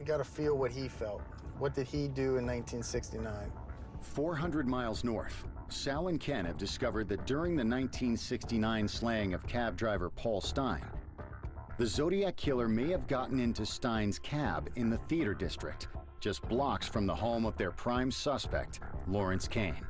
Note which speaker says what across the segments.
Speaker 1: got to feel what he felt. What did he do in 1969?
Speaker 2: 400 miles north, Sal and Ken have discovered that during the 1969 slaying of cab driver Paul Stine, the Zodiac Killer may have gotten into Stine's cab in the Theater District, just blocks from the home of their prime suspect, Lawrence Kane.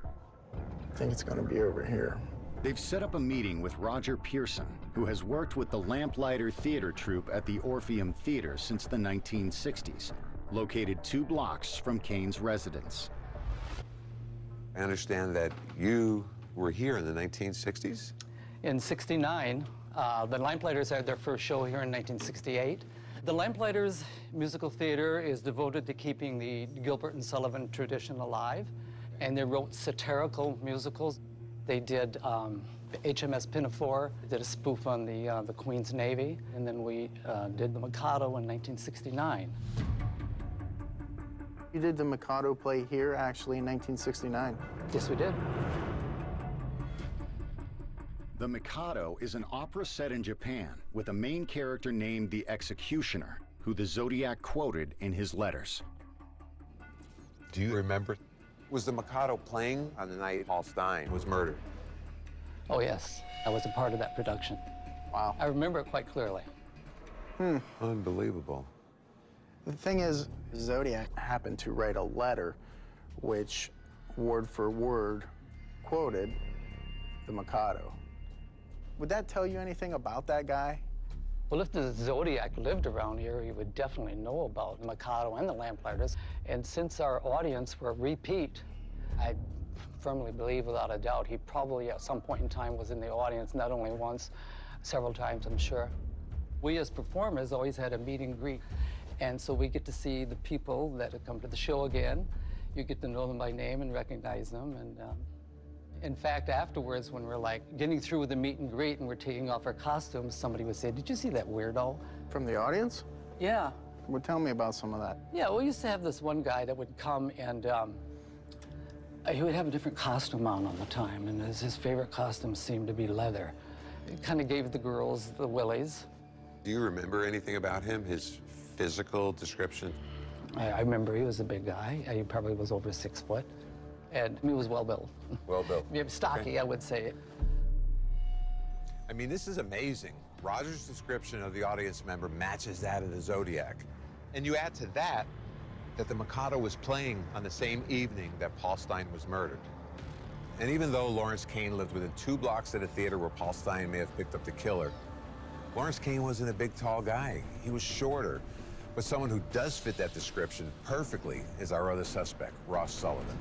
Speaker 1: I think it's going to be over here.
Speaker 2: They've set up a meeting with Roger Pearson, who has worked with the Lamplighter Theater troupe at the Orpheum Theater since the 1960s, located 2 blocks from Kane's residence.
Speaker 3: I understand that you were here in the 1960s?
Speaker 4: In '69, the Lamplighters had their first show here in 1968. The Lamplighters musical theater is devoted to keeping the Gilbert and Sullivan tradition alive, and they wrote satirical musicals. They did HMS Pinafore, did a spoof on the Queen's Navy, and then we did the Mikado in 1969.
Speaker 1: You did the Mikado play here, actually, in 1969.
Speaker 4: Yes, we did.
Speaker 2: The Mikado is an opera set in Japan with a main character named the Executioner, who the Zodiac quoted in his letters.
Speaker 3: Do you remember? Was the Mikado playing on the night Paul Stine was murdered?
Speaker 4: Oh, yes. I was a part of that production.
Speaker 1: Wow.
Speaker 4: I remember it quite clearly.
Speaker 3: Unbelievable.
Speaker 1: The thing is, Zodiac happened to write a letter which, word for word, quoted the Mikado. Would that tell you anything about that guy?
Speaker 4: Well, if the Zodiac lived around here, he would definitely know about the Mikado and the Lamplighters. And since our audience were repeat, I firmly believe, without a doubt, he probably at some point in time was in the audience, not only once, several times, I'm sure. We as performers always had a meet and greet. And so we get to see the people that have come to the show again. You get to know them by name and recognize them. And in fact, afterwards, when we're like getting through with the meet and greet and we're taking off our costumes, somebody would say, "Did you see that weirdo?"
Speaker 1: From the audience?
Speaker 4: Yeah.
Speaker 1: Well, tell me about some of that.
Speaker 4: Yeah, we used to have this one guy that would come and he would have a different costume on all the time, and his favorite costume seemed to be leather. It kind of gave the girls the willies.
Speaker 3: Do you remember anything about him, his physical description?
Speaker 4: I remember he was a big guy. He probably was over 6 foot, and he was well-built.
Speaker 3: Well-built.
Speaker 4: Yeah, stocky, okay. I would say.
Speaker 3: I mean, this is amazing. Roger's description of the audience member matches that of the Zodiac. And you add to that the Mikado was playing on the same evening that Paul Stine was murdered. And even though Lawrence Kane lived within 2 blocks of the theater where Paul Stine may have picked up the killer, Lawrence Kane wasn't a big, tall guy. He was shorter. But someone who does fit that description perfectly is our other suspect, Ross Sullivan.